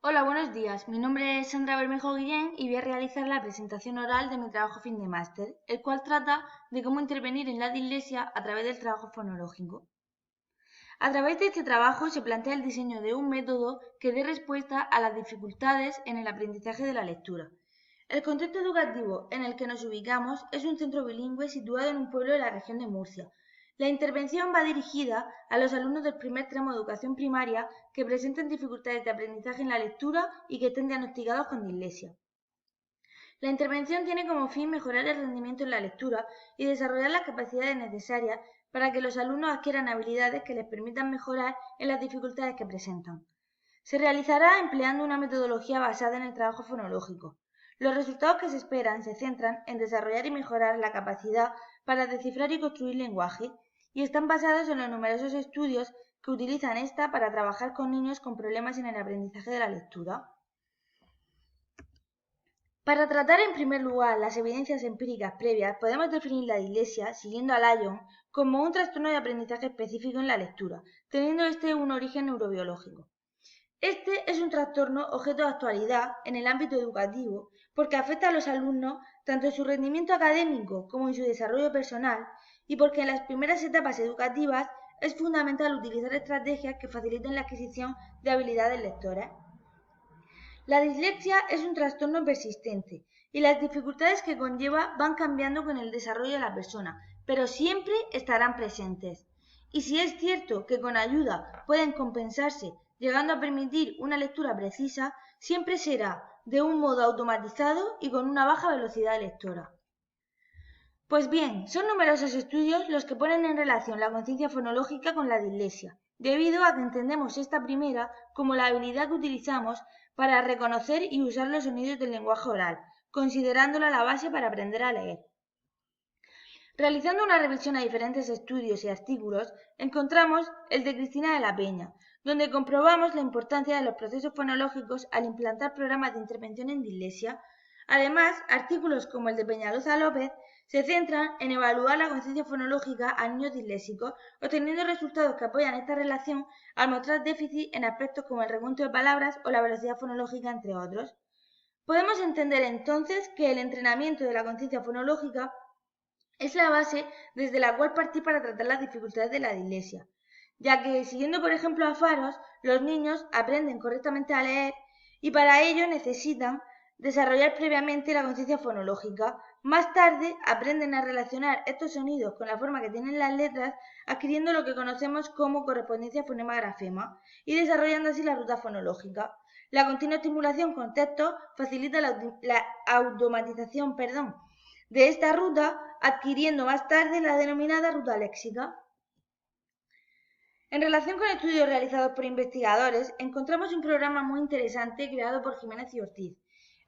Hola, buenos días. Mi nombre es Sandra Bermejo Guillén y voy a realizar la presentación oral de mi trabajo fin de máster, el cual trata de cómo intervenir en la dislexia a través del trabajo fonológico. A través de este trabajo se plantea el diseño de un método que dé respuesta a las dificultades en el aprendizaje de la lectura. El contexto educativo en el que nos ubicamos es un centro bilingüe situado en un pueblo de la región de Murcia. La intervención va dirigida a los alumnos del primer tramo de educación primaria que presenten dificultades de aprendizaje en la lectura y que estén diagnosticados con dislexia. La intervención tiene como fin mejorar el rendimiento en la lectura y desarrollar las capacidades necesarias para que los alumnos adquieran habilidades que les permitan mejorar en las dificultades que presentan. Se realizará empleando una metodología basada en el trabajo fonológico. Los resultados que se esperan se centran en desarrollar y mejorar la capacidad para descifrar y construir lenguaje y están basados en los numerosos estudios que utilizan esta para trabajar con niños con problemas en el aprendizaje de la lectura. Para tratar en primer lugar las evidencias empíricas previas, podemos definir la dislexia, siguiendo a Lyon, como un trastorno de aprendizaje específico en la lectura, teniendo este un origen neurobiológico. Este es un trastorno objeto de actualidad en el ámbito educativo porque afecta a los alumnos tanto en su rendimiento académico como en su desarrollo personal y porque en las primeras etapas educativas es fundamental utilizar estrategias que faciliten la adquisición de habilidades lectoras. La dislexia es un trastorno persistente y las dificultades que conlleva van cambiando con el desarrollo de la persona, pero siempre estarán presentes. Y si es cierto que con ayuda pueden compensarse, llegando a permitir una lectura precisa, siempre será de un modo automatizado y con una baja velocidad lectora. Pues bien, son numerosos estudios los que ponen en relación la conciencia fonológica con la dislexia, debido a que entendemos esta primera como la habilidad que utilizamos para reconocer y usar los sonidos del lenguaje oral, considerándola la base para aprender a leer. Realizando una revisión a diferentes estudios y artículos, encontramos el de Cristina de la Peña, donde comprobamos la importancia de los procesos fonológicos al implantar programas de intervención en dislexia. Además, artículos como el de Peñaloza López se centran en evaluar la conciencia fonológica a niños disléxicos, obteniendo resultados que apoyan esta relación al mostrar déficit en aspectos como el recuento de palabras o la velocidad fonológica, entre otros. Podemos entender entonces que el entrenamiento de la conciencia fonológica es la base desde la cual partir para tratar las dificultades de la dislexia, ya que, siguiendo por ejemplo a Faros, los niños aprenden correctamente a leer y para ello necesitan desarrollar previamente la conciencia fonológica. Más tarde aprenden a relacionar estos sonidos con la forma que tienen las letras, adquiriendo lo que conocemos como correspondencia fonema-grafema y desarrollando así la ruta fonológica. La continua estimulación con textos facilita la automatización de esta ruta, adquiriendo más tarde la denominada ruta léxica. En relación con estudios realizados por investigadores, encontramos un programa muy interesante creado por Jiménez y Ortiz.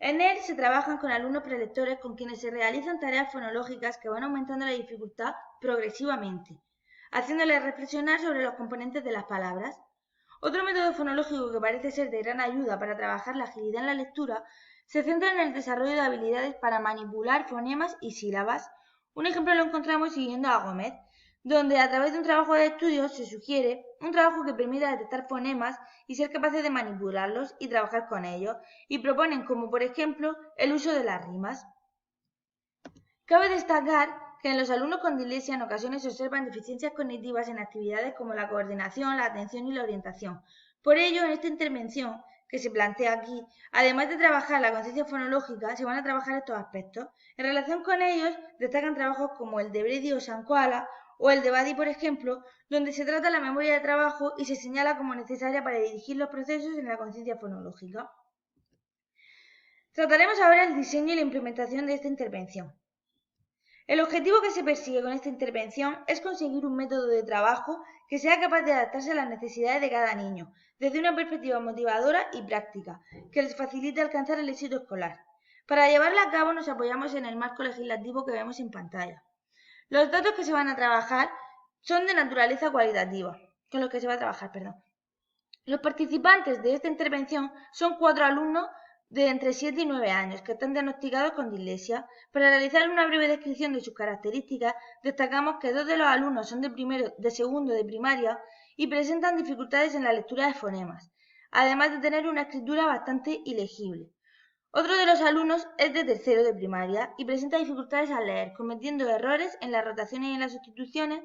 En él se trabajan con alumnos prelectores con quienes se realizan tareas fonológicas que van aumentando la dificultad progresivamente, haciéndoles reflexionar sobre los componentes de las palabras. Otro método fonológico que parece ser de gran ayuda para trabajar la agilidad en la lectura se centra en el desarrollo de habilidades para manipular fonemas y sílabas. Un ejemplo lo encontramos siguiendo a Gómez, donde a través de un trabajo de estudio se sugiere un trabajo que permita detectar fonemas y ser capaces de manipularlos y trabajar con ellos, y proponen como por ejemplo el uso de las rimas. Cabe destacar que en los alumnos con dislexia en ocasiones se observan deficiencias cognitivas en actividades como la coordinación, la atención y la orientación. Por ello, en esta intervención que se plantea aquí, además de trabajar la conciencia fonológica, se van a trabajar estos aspectos. En relación con ellos, destacan trabajos como el de Brady o Sankoala o el de Badi, por ejemplo, donde se trata la memoria de trabajo y se señala como necesaria para dirigir los procesos en la conciencia fonológica. Trataremos ahora el diseño y la implementación de esta intervención. El objetivo que se persigue con esta intervención es conseguir un método de trabajo que sea capaz de adaptarse a las necesidades de cada niño, desde una perspectiva motivadora y práctica, que les facilite alcanzar el éxito escolar. Para llevarla a cabo nos apoyamos en el marco legislativo que vemos en pantalla. Los datos que se van a trabajar son de naturaleza cualitativa, con los que se va a trabajar, Los participantes de esta intervención son 4 alumnos de entre 7 y 9 años que están diagnosticados con dislexia. Para realizar una breve descripción de sus características, destacamos que 2 de los alumnos son de segundo de primaria y presentan dificultades en la lectura de fonemas. además de tener una escritura bastante ilegible. Otro de los alumnos es de tercero de primaria y presenta dificultades al leer, cometiendo errores en las rotaciones y en las sustituciones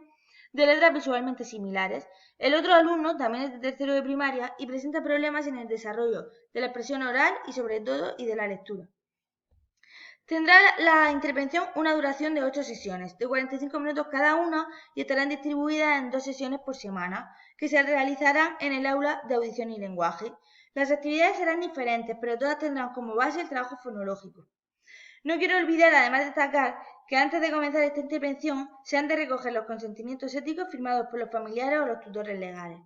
de letras visualmente similares. El otro alumno también es de tercero de primaria y presenta problemas en el desarrollo de la expresión oral y sobre todo y de la lectura. Tendrá la intervención una duración de 8 sesiones, de 45 minutos cada una, y estarán distribuidas en 2 sesiones por semana, que se realizarán en el aula de audición y lenguaje. Las actividades serán diferentes, pero todas tendrán como base el trabajo fonológico. No quiero olvidar, además de destacar, que antes de comenzar esta intervención se han de recoger los consentimientos éticos firmados por los familiares o los tutores legales.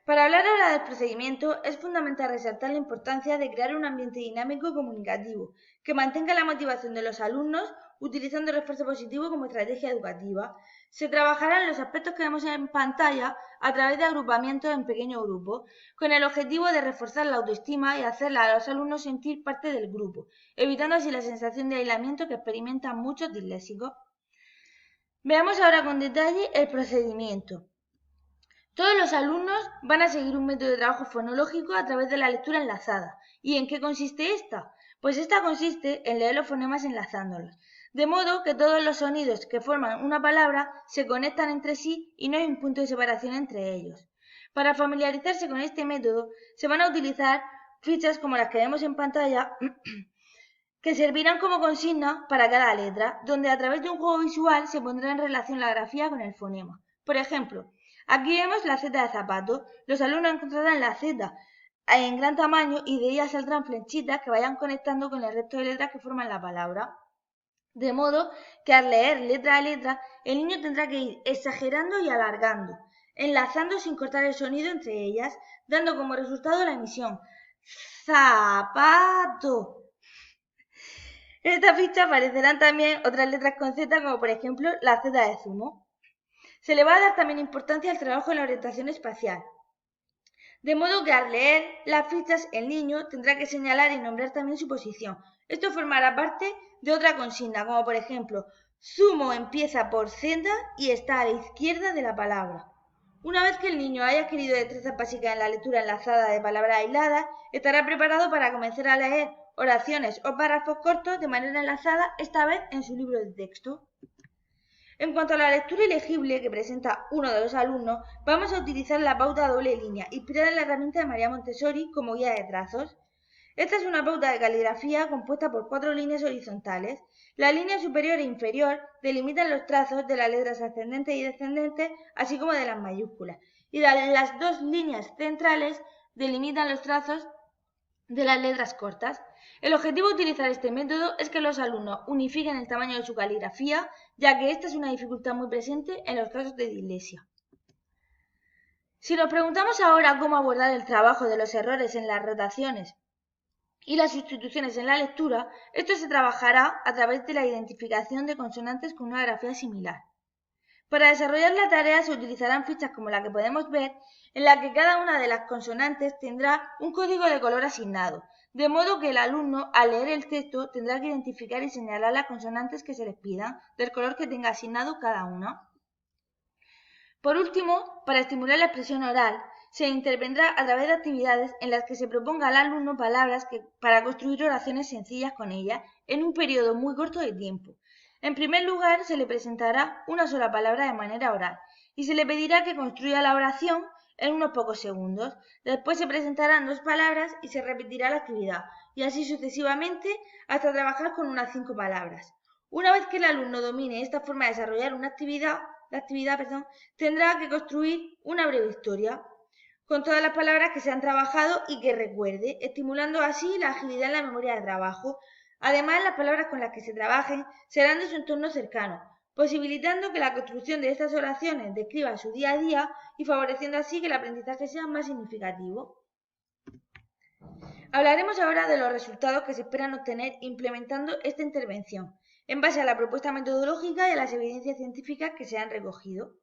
Para hablar ahora del procedimiento, es fundamental resaltar la importancia de crear un ambiente dinámico y comunicativo, que mantenga la motivación de los alumnos, utilizando el refuerzo positivo como estrategia educativa. Se trabajarán los aspectos que vemos en pantalla a través de agrupamientos en pequeños grupos, con el objetivo de reforzar la autoestima y hacer a los alumnos sentir parte del grupo, evitando así la sensación de aislamiento que experimentan muchos disléxicos. Veamos ahora con detalle el procedimiento. Todos los alumnos van a seguir un método de trabajo fonológico a través de la lectura enlazada. ¿Y en qué consiste esta? Pues esta consiste en leer los fonemas enlazándolos, de modo que todos los sonidos que forman una palabra se conectan entre sí y no hay un punto de separación entre ellos. Para familiarizarse con este método se van a utilizar fichas como las que vemos en pantalla que servirán como consigna para cada letra, donde a través de un juego visual se pondrá en relación la grafía con el fonema. Por ejemplo, aquí vemos la Z de zapato. Los alumnos encontrarán la Z en gran tamaño y de ella saldrán flechitas que vayan conectando con el resto de letras que forman la palabra. De modo que al leer letra a letra, el niño tendrá que ir exagerando y alargando, enlazando sin cortar el sonido entre ellas, dando como resultado la emisión zapato. En esta ficha aparecerán también otras letras con Z, como por ejemplo la Z de zumo. Se le va a dar también importancia al trabajo en la orientación espacial. De modo que al leer las fichas el niño tendrá que señalar y nombrar también su posición. Esto formará parte de otra consigna, como por ejemplo, zumo empieza por Z y está a la izquierda de la palabra. Una vez que el niño haya adquirido destrezas básicas en la lectura enlazada de palabras aisladas, estará preparado para comenzar a leer oraciones o párrafos cortos de manera enlazada, esta vez en su libro de texto. En cuanto a la lectura ilegible que presenta uno de los alumnos, vamos a utilizar la pauta doble línea, inspirada en la herramienta de María Montessori como guía de trazos. Esta es una pauta de caligrafía compuesta por 4 líneas horizontales. La línea superior e inferior delimitan los trazos de las letras ascendentes y descendentes, así como de las mayúsculas, y las 2 líneas centrales delimitan los trazos de las letras cortas. El objetivo de utilizar este método es que los alumnos unifiquen el tamaño de su caligrafía, ya que esta es una dificultad muy presente en los casos de dislexia. Si nos preguntamos ahora cómo abordar el trabajo de los errores en las rotaciones y las sustituciones en la lectura, esto se trabajará a través de la identificación de consonantes con una grafía similar. Para desarrollar la tarea se utilizarán fichas como la que podemos ver, en la que cada una de las consonantes tendrá un código de color asignado, de modo que el alumno, al leer el texto, tendrá que identificar y señalar las consonantes que se les pidan, del color que tenga asignado cada una. Por último, para estimular la expresión oral, se intervendrá a través de actividades en las que se proponga al alumno palabras para construir oraciones sencillas con ellas en un periodo muy corto de tiempo. En primer lugar, se le presentará una sola palabra de manera oral y se le pedirá que construya la oración en unos pocos segundos. Después se presentarán 2 palabras y se repetirá la actividad, y así sucesivamente hasta trabajar con unas 5 palabras. Una vez que el alumno domine esta forma de desarrollar la actividad, tendrá que construir una breve historia con todas las palabras que se han trabajado y que recuerde, estimulando así la agilidad en la memoria de trabajo. Además, las palabras con las que se trabajen serán de su entorno cercano, posibilitando que la construcción de estas oraciones describa su día a día y favoreciendo así que el aprendizaje sea más significativo. Hablaremos ahora de los resultados que se esperan obtener implementando esta intervención, en base a la propuesta metodológica y a las evidencias científicas que se han recogido.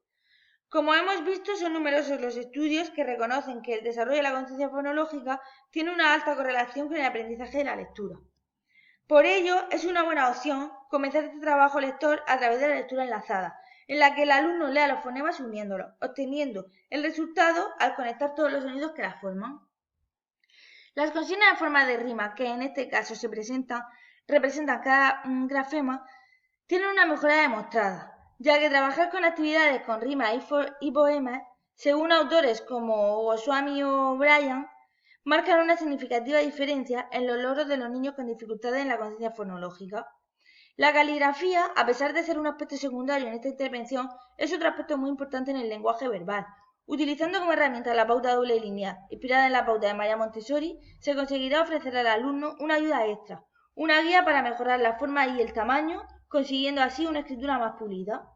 Como hemos visto, son numerosos los estudios que reconocen que el desarrollo de la conciencia fonológica tiene una alta correlación con el aprendizaje de la lectura. Por ello, es una buena opción comenzar este trabajo lector a través de la lectura enlazada, en la que el alumno lea los fonemas uniéndolos, obteniendo el resultado al conectar todos los sonidos que las forman. Las consignas en forma de rima, que en este caso representan cada grafema, tienen una mejora demostrada, ya que trabajar con actividades con rimas y poemas, según autores como Goswami o Bryan, marcan una significativa diferencia en los logros de los niños con dificultades en la conciencia fonológica. La caligrafía, a pesar de ser un aspecto secundario en esta intervención, es otro aspecto muy importante en el lenguaje verbal. Utilizando como herramienta la pauta doble línea, inspirada en la pauta de María Montessori, se conseguirá ofrecer al alumno una ayuda extra, una guía para mejorar la forma y el tamaño, consiguiendo así una escritura más pulida.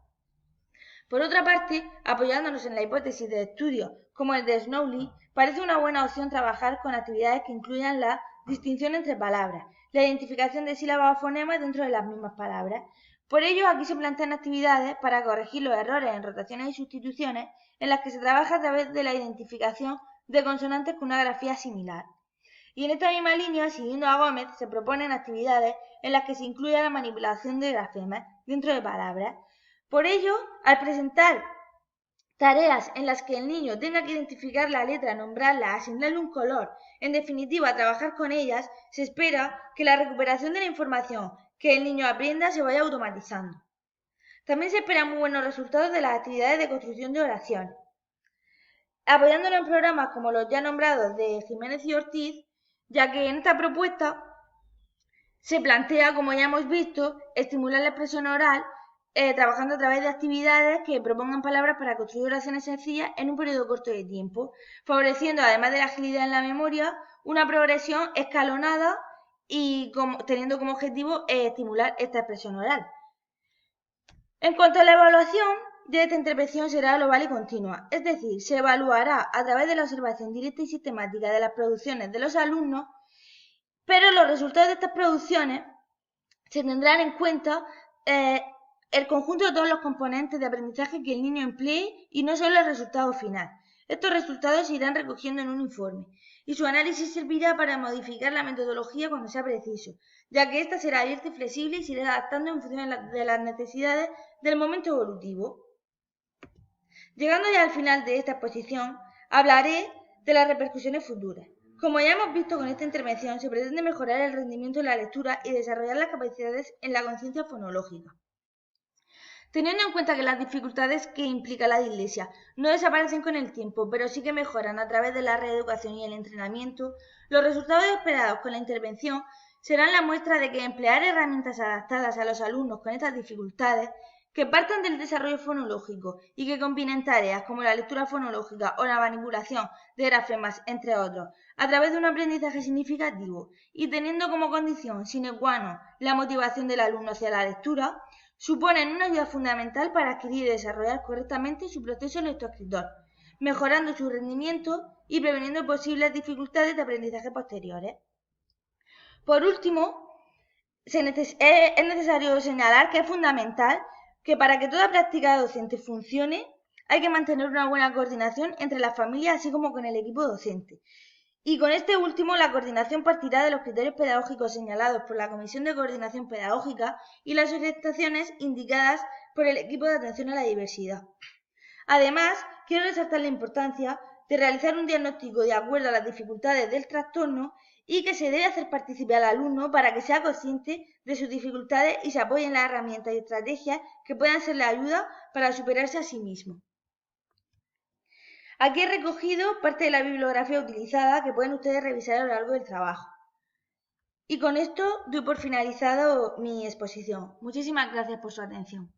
Por otra parte, apoyándonos en la hipótesis de estudio como el de Snowley, parece una buena opción trabajar con actividades que incluyan la distinción entre palabras, la identificación de sílabas o fonemas dentro de las mismas palabras. Por ello, aquí se plantean actividades para corregir los errores en rotaciones y sustituciones en las que se trabaja a través de la identificación de consonantes con una grafía similar. Y en esta misma línea, siguiendo a Gómez, se proponen actividades en las que se incluya la manipulación de grafemas dentro de palabras. Por ello, al presentar tareas en las que el niño tenga que identificar la letra, nombrarla, asignarle un color, en definitiva, trabajar con ellas, se espera que la recuperación de la información que el niño aprenda se vaya automatizando. También se esperan muy buenos resultados de las actividades de construcción de oraciones. Apoyándolo en programas como los ya nombrados de Jiménez y Ortiz, ya que en esta propuesta se plantea, como ya hemos visto, estimular la expresión oral, trabajando a través de actividades que propongan palabras para construir oraciones sencillas en un periodo corto de tiempo, favoreciendo, además de la agilidad en la memoria, una progresión escalonada y teniendo como objetivo estimular esta expresión oral. En cuanto a la evaluación de esta intervención será global y continua, es decir, se evaluará a través de la observación directa y sistemática de las producciones de los alumnos, pero los resultados de estas producciones se tendrán en cuenta el conjunto de todos los componentes de aprendizaje que el niño emplee y no solo el resultado final. Estos resultados se irán recogiendo en un informe y su análisis servirá para modificar la metodología cuando sea preciso, ya que ésta será abierta y flexible y se irá adaptando en función de las necesidades del momento evolutivo. Llegando ya al final de esta exposición, hablaré de las repercusiones futuras. Como ya hemos visto con esta intervención, se pretende mejorar el rendimiento en la lectura y desarrollar las capacidades en la conciencia fonológica. Teniendo en cuenta que las dificultades que implica la dislexia no desaparecen con el tiempo, pero sí que mejoran a través de la reeducación y el entrenamiento, los resultados esperados con la intervención serán la muestra de que emplear herramientas adaptadas a los alumnos con estas dificultades, que partan del desarrollo fonológico y que combinen tareas como la lectura fonológica o la manipulación de grafemas, entre otros, a través de un aprendizaje significativo y teniendo como condición sine qua non la motivación del alumno hacia la lectura, suponen una ayuda fundamental para adquirir y desarrollar correctamente su proceso lectoescritor, mejorando su rendimiento y preveniendo posibles dificultades de aprendizaje posteriores. Por último, es necesario señalar que es fundamental que para que toda práctica docente funcione, hay que mantener una buena coordinación entre las familias así como con el equipo docente. Y con este último, la coordinación partirá de los criterios pedagógicos señalados por la Comisión de Coordinación Pedagógica y las orientaciones indicadas por el equipo de atención a la diversidad. Además, quiero resaltar la importancia de realizar un diagnóstico de acuerdo a las dificultades del trastorno y que se debe hacer participar al alumno para que sea consciente de sus dificultades y se apoye en las herramientas y estrategias que puedan serle ayuda para superarse a sí mismo. Aquí he recogido parte de la bibliografía utilizada que pueden ustedes revisar a lo largo del trabajo. Y con esto doy por finalizado mi exposición. Muchísimas gracias por su atención.